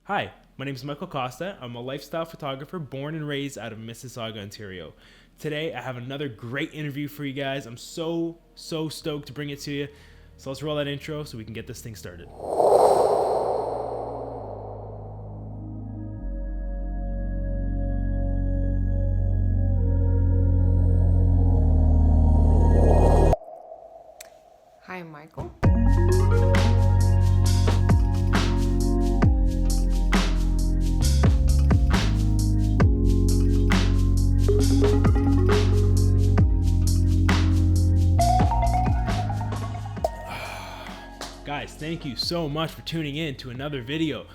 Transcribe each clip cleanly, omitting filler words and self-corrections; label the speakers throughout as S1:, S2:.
S1: Hi, my name is Michael Costa. I'm a lifestyle photographer born and raised out of Mississauga, Ontario. Today, I have another great interview for you guys. I'm so stoked to bring it to you. So let's roll that intro so we can get this thing started.
S2: Hi, Michael.
S1: Guys, thank you so much for tuning in to another video.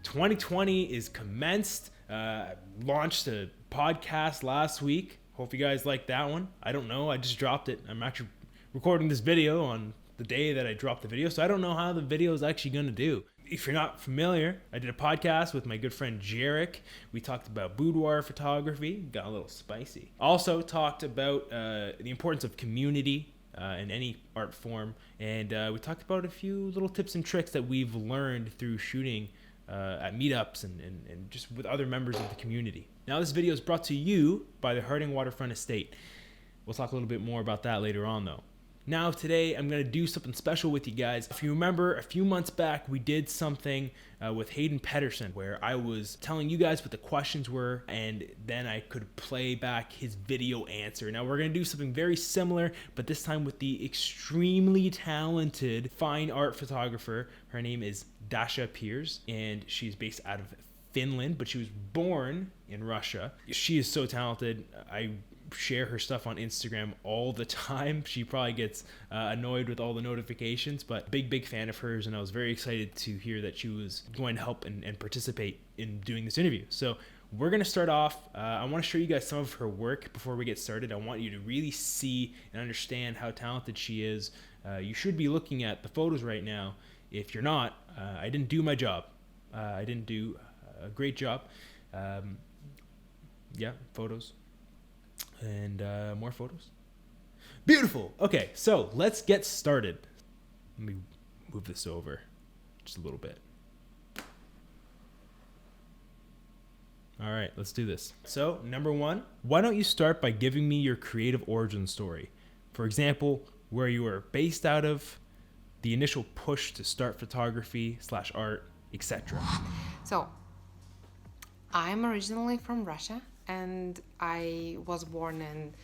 S1: 2020 is commenced. Launched a podcast last week. Hope you guys liked that one. I don't know. I just dropped it. I'm actually recording this video on the day that I dropped the video, so I don't know how the video is actually going to do. If you're not familiar, I did a podcast with my good friend Jarek. We talked about boudoir photography. Got a little spicy. Also talked about the importance of community in any art form, and we talked about a few little tips and tricks that we've learned through shooting at meetups and just with other members of the community. Now this video is brought to you by the Harding Waterfront Estate. We'll talk a little bit more about that later on though. Now today I'm going to do something special with you guys. If you remember, a few months back we did something with Hayden Pedersen where I was telling you guys what the questions were, and then I could play back his video answer. Now we're going to do something very similar, but this time with the extremely talented fine art photographer. Her name is Dasha Pears, and she's based out of Finland, but she was born in Russia. She is so talented. I share her stuff on Instagram all the time. She probably gets annoyed with all the notifications, but big fan of hers, and I was very excited to hear that she was going to help and participate in doing this interview. So we're going to start off. I want to show you guys some of her work before we get started. I want you to really see and understand how talented she is. You should be looking at the photos right now. If you're not, I didn't do my job. I didn't do a great job. Yeah, photos. And more photos. Beautiful. Okay, so let's get started. Let me move this over just a little bit. All right, let's do this. So, number one, why don't you start by giving me your creative origin story? For example, where you were based out of, the initial push to start photography / art, etc.
S2: So, I'm originally from Russia, and I was born in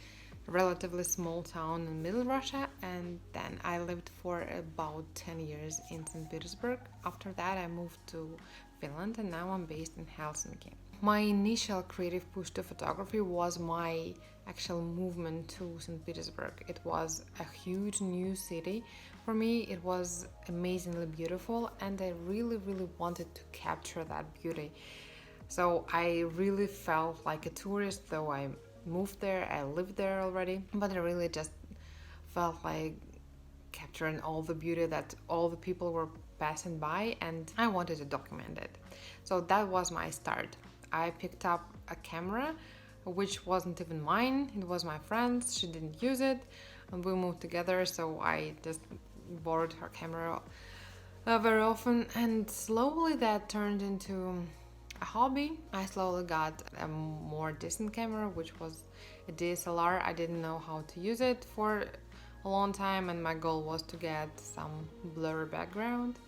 S2: a relatively small town in Middle Russia, and then I lived for about 10 years in St. Petersburg. After that, I moved to Finland, and now I'm based in Helsinki. My initial creative push to photography was my actual movement to St. Petersburg. It was a huge new city for me. It was amazingly beautiful, and I really wanted to capture that beauty. So I really felt like a tourist, though I moved there, I lived there already, but I really just felt like capturing all the beauty that all the people were passing by, and I wanted to document it. So that was my start. I picked up a camera, which wasn't even mine, it was my friend's. She didn't use it, and we moved together, so I just borrowed her camera very often, and slowly that turned into a hobby. I slowly got a more decent camera, which was a DSLR. I didn't know how to use it for a long time, and my goal was to get some blurry background.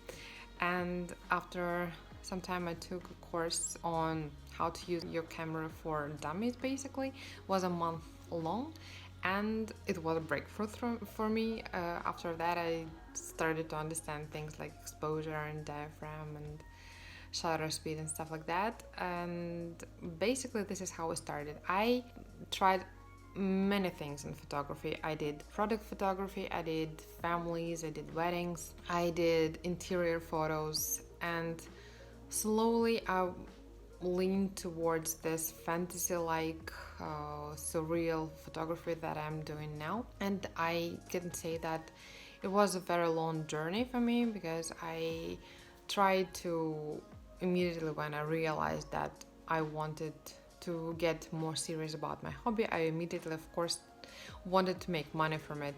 S2: And after some time I took a course on how to use your camera for dummies. Basically, it was a month long, and it was a breakthrough for me. After that I started to understand things like exposure and diaphragm and shutter speed and stuff like that, and basically this is how it started. I tried many things in photography. I did product photography, I did families, I did weddings, I did interior photos, and slowly I leaned towards this fantasy-like surreal photography that I'm doing now. And I can say that it was a very long journey for me, because I tried to immediately, when I realized that I wanted to get more serious about my hobby, I immediately, of course, wanted to make money from it.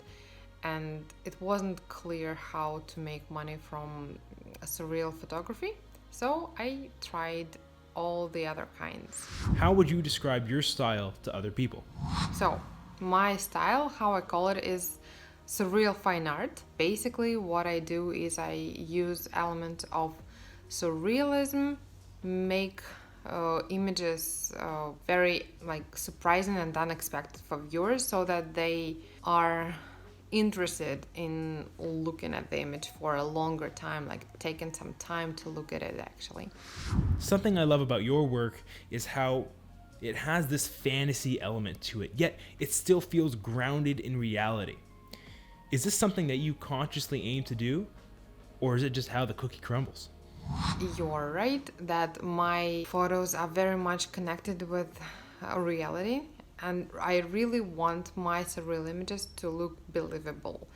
S2: And it wasn't clear how to make money from surreal photography. So I tried all the other kinds.
S1: How would you describe your style to other people?
S2: So my style, how I call it, is surreal fine art. Basically, what I do is I use elements of surrealism, make images very like surprising and unexpected for viewers, so that they are interested in looking at the image for a longer time, like taking some time to look at it actually.
S1: Something I love about your work is how it has this fantasy element to it, yet it still feels grounded in reality. Is this something that you consciously aim to do, or is it just how the cookie crumbles?
S2: You're right that my photos are very much connected with reality, and I really want my surreal images to look believable,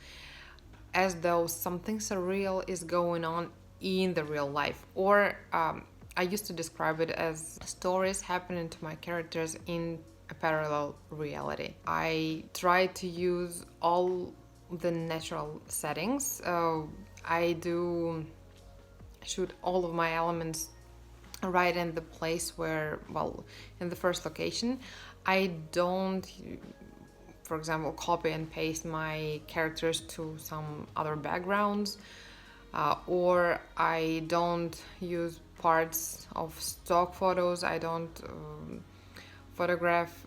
S2: as though something surreal is going on in the real life. Or I used to describe it as stories happening to my characters in a parallel reality. I try to use all the natural settings. I do shoot all of my elements right in the place where, well, in the first location. I don't, for example, copy and paste my characters to some other backgrounds, or I don't use parts of stock photos. I don't photograph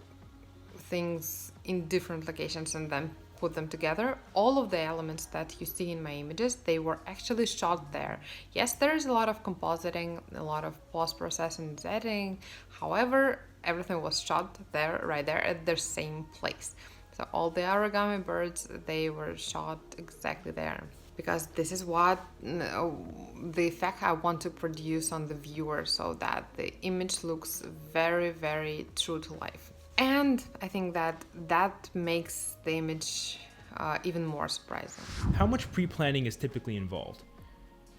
S2: things in different locations and then put them together. All of the elements that you see in my images, they were actually shot there. Yes, there is a lot of compositing, a lot of post-processing and editing. However, everything was shot there, right there at the same place. So all the origami birds, they were shot exactly there. Because this is what the effect I want to produce on the viewer, so that the image looks very, very true to life. And I think that makes the image even more surprising.
S1: How much pre-planning is typically involved?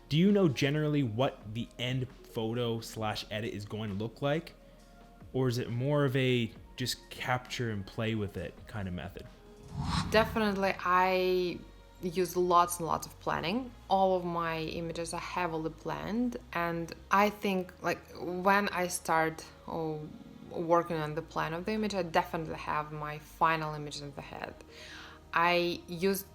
S1: Do you know generally what the end photo/edit is going to look like? Or is it more of a just capture and play with it kind of method?
S2: Definitely, I use lots and lots of planning. All of my images are heavily planned, and I think like when I start working on the plan of the image, I definitely have my final image in the head. I used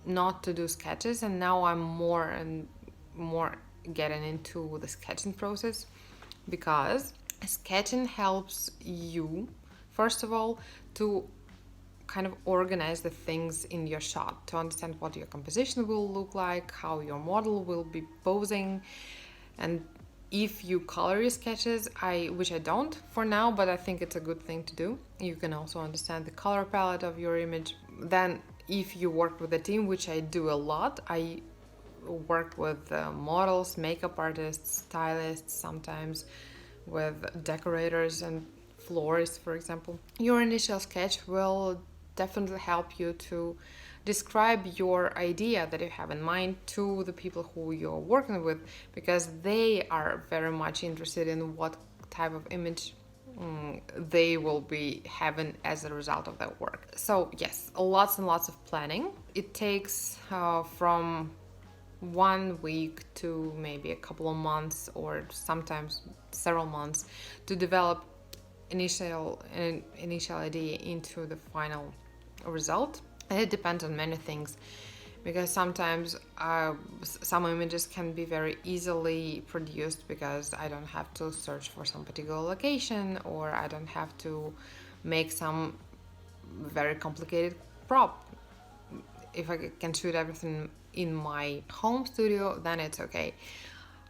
S2: not to do sketches, and now I'm more and more getting into the sketching process, because sketching helps you, first of all, to kind of organize the things in your shot, to understand what your composition will look like, how your model will be posing. And if you color your sketches, which I don't for now, but I think it's a good thing to do, you can also understand the color palette of your image. Then if you work with a team, which I do a lot, I work with models, makeup artists, stylists, sometimes with decorators and florists, for example. Your initial sketch will definitely help you to describe your idea that you have in mind to the people who you're working with, because they are very much interested in what type of image they will be having as a result of that work. So yes, lots and lots of planning. It takes from 1 week to maybe a couple of months, or sometimes several months, to develop initial idea into the final result. And it depends on many things, because sometimes some images can be very easily produced because I don't have to search for some particular location, or I don't have to make some very complicated prop. If I can shoot everything in my home studio, then it's okay.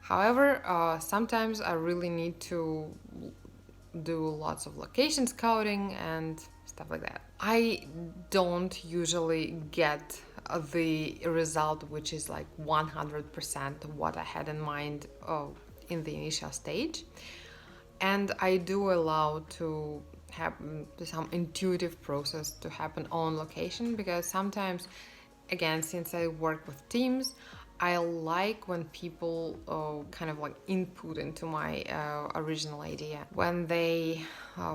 S2: However, sometimes I really need to do lots of location scouting and stuff like that. I don't usually get the result which is like 100% what I had in mind in the initial stage, and I do allow to have some intuitive process to happen on location, because sometimes, again, since I work with teams, I like when people kind of like input into my original idea. When they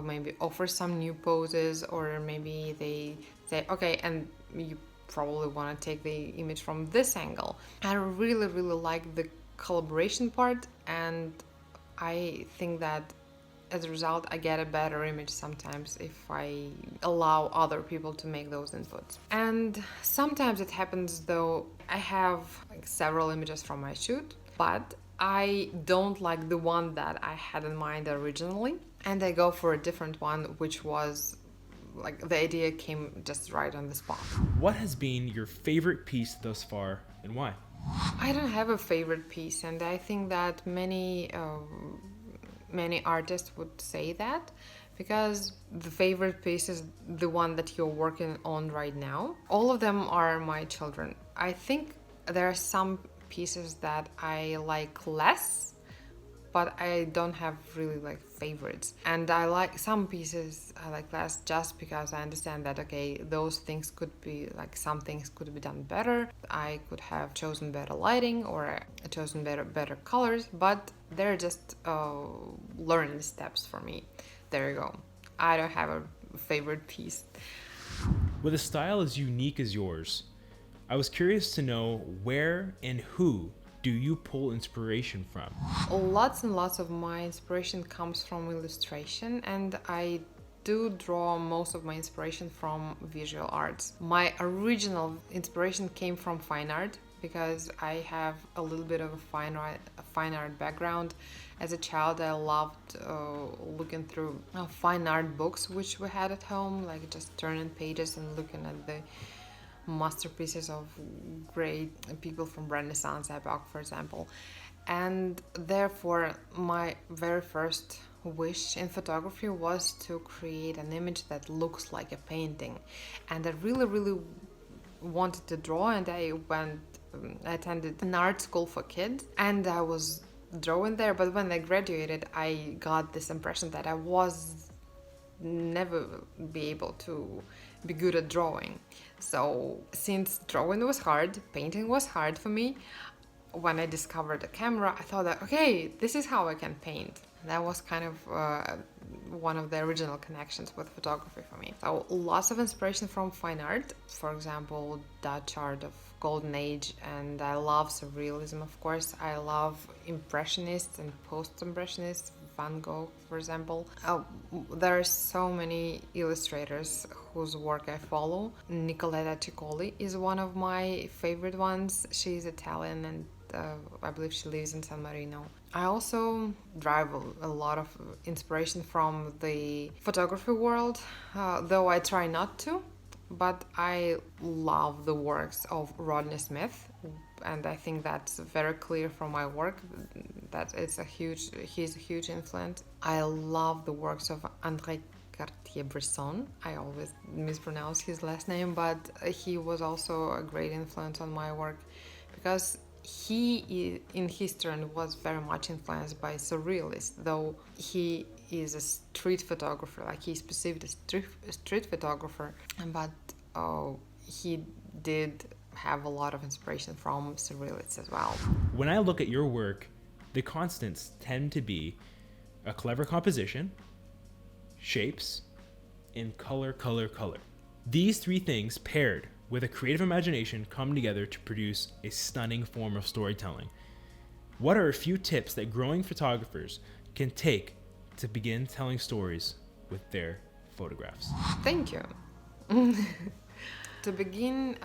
S2: maybe offer some new poses, or maybe they say, okay, and you probably want to take the image from this angle. I really, really like the collaboration part, and I think that as a result I get a better image sometimes if I allow other people to make those inputs. And sometimes it happens though I have like several images from my shoot, but I don't like the one that I had in mind originally, and I go for a different one, which was like the idea came just right on the spot.
S1: What has been your favorite piece thus far and why?
S2: I don't have a favorite piece, and I think that many artists would say that, because the favorite piece is the one that you're working on right now. All of them are my children. I think there are some pieces that I like less, but I don't have really like favorites. And I like some pieces I like less just because I understand that, okay, those things could be like, some things could be done better. I could have chosen better lighting or chosen better colors, but they're just learning steps for me. There you go. I don't have a favorite piece.
S1: With a style as unique as yours, I was curious to know where and who do you pull inspiration from?
S2: Lots and lots of my inspiration comes from illustration, and I do draw most of my inspiration from visual arts. My original inspiration came from fine art because I have a little bit of a fine art background. As a child, I loved looking through fine art books which we had at home, like just turning pages and looking at the masterpieces of great people from Renaissance epoch, for example. And therefore my very first wish in photography was to create an image that looks like a painting, and I really wanted to draw. And I attended an art school for kids, and I was drawing there, but when I graduated I got this impression that I was never be able to be good at drawing. So since drawing was hard, painting was hard for me, when I discovered the camera I thought that, okay, this is how I can paint. That was kind of one of the original connections with photography for me. So lots of inspiration from fine art, for example Dutch art of Golden Age, and I love Surrealism, of course. I love Impressionists and Post-Impressionists, Van Gogh, for example. There are so many illustrators whose work I follow. Nicoletta Ciccoli is one of my favorite ones. She's Italian, and I believe she lives in San Marino. I also derive a lot of inspiration from the photography world, though I try not to. But I love the works of Rodney Smith, and I think that's very clear from my work that he's a huge influence. I love the works of André Cartier-Bresson. I always mispronounce his last name, but he was also a great influence on my work because he, in his turn, was very much influenced by surrealists, though he is a street photographer, like he's perceived as a street photographer, but he did have a lot of inspiration from surrealists as well.
S1: When I look at your work, the constants tend to be a clever composition, shapes, and color. These three things paired with a creative imagination come together to produce a stunning form of storytelling. What are a few tips that growing photographers can take to begin telling stories with their photographs?
S2: Thank you. To begin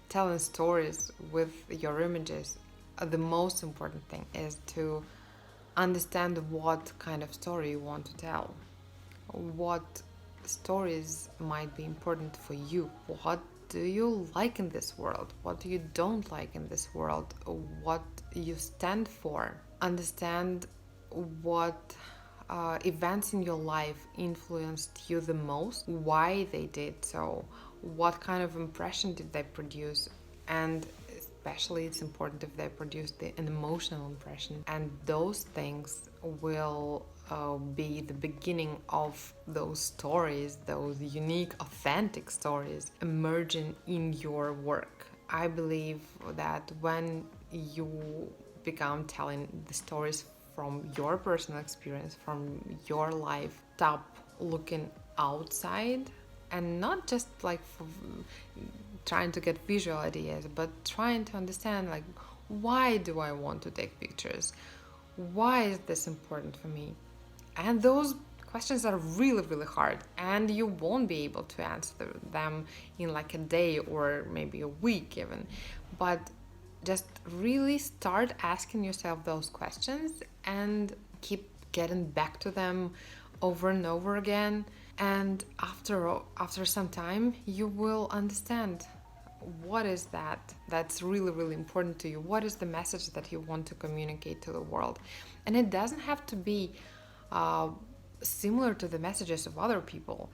S2: telling stories with your images, the most important thing is to understand what kind of story you want to tell. What stories might be important for you? What do you like in this world? What do you don't like in this world? What you stand for? Understand what events in your life influenced you the most, why they did so, what kind of impression did they produce, and especially it's important if they produced an emotional impression. And those things will be the beginning of those stories, those unique, authentic stories emerging in your work. I believe that when you become telling the stories from your personal experience, from your life, stop looking outside and not just like trying to get visual ideas, but trying to understand like Why do I want to take pictures? Why is this important for me? And those questions are really, really hard, and you won't be able to answer them in like a day or maybe a week even. But just really start asking yourself those questions and keep getting back to them over and over again. And after some time, you will understand what is that that's really, really important to you. What is the message that you want to communicate to the world? And it doesn't have to be similar to the messages of other people.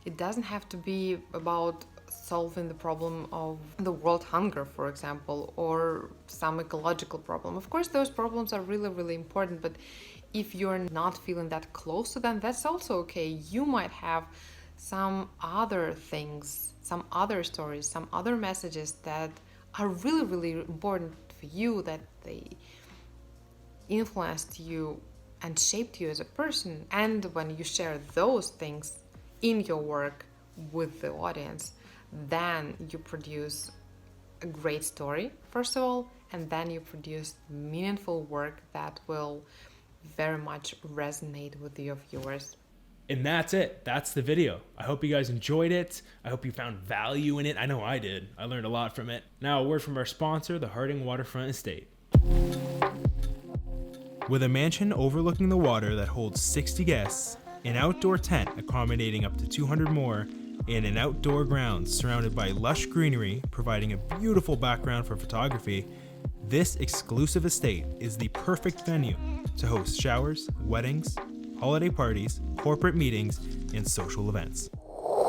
S2: It doesn't have to be about solving the problem of the world hunger, for example, or some ecological problem. Of course, those problems are really, really important, but if you're not feeling that close to them, that's also okay. You might have some other things, some other stories, some other messages that are really, really important for you, that they influenced you and shaped you as a person. And when you share those things in your work with the audience, then you produce a great story, first of all, and then you produce meaningful work that will very much resonate with your viewers.
S1: And that's it. That's the video. I hope you guys enjoyed it. I hope you found value in it. I know I did. I learned a lot from it. Now a word from our sponsor, the Harding Waterfront Estate. With a mansion overlooking the water that holds 60 guests, an outdoor tent accommodating up to 200 more, and an outdoor grounds surrounded by lush greenery providing a beautiful background for photography, this exclusive estate is the perfect venue to host showers, weddings, holiday parties, corporate meetings, and social events.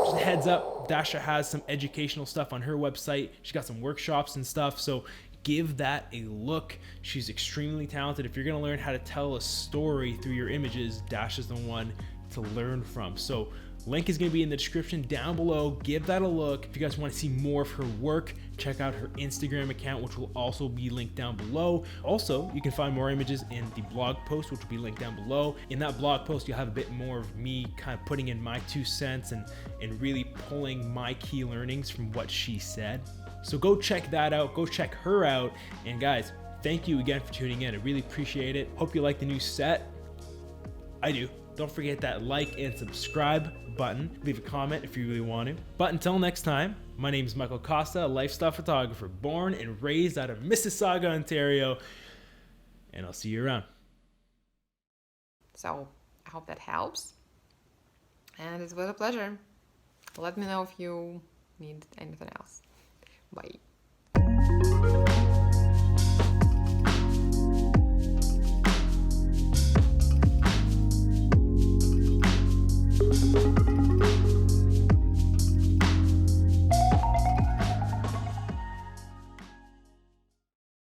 S1: Just a heads up, Dasha has some educational stuff on her website. She's got some workshops and stuff, so give that a look. She's extremely talented. If you're gonna learn how to tell a story through your images, Dasha's the one to learn from. So link is gonna be in the description down below. Give that a look. If you guys wanna see more of her work, check out her Instagram account, which will also be linked down below. Also, you can find more images in the blog post, which will be linked down below. In that blog post, you'll have a bit more of me kind of putting in my 2 cents and really pulling my key learnings from what she said. So go check that out, go check her out. And guys, thank you again for tuning in. I really appreciate it. Hope you like the new set. I do. Don't forget that like and subscribe button. Leave a comment if you really want to. But until next time, my name is Michael Costa, a lifestyle photographer born and raised out of Mississauga, Ontario. And I'll see you around.
S2: So I hope that helps. And it was a pleasure. Let me know if you need anything else. Bye.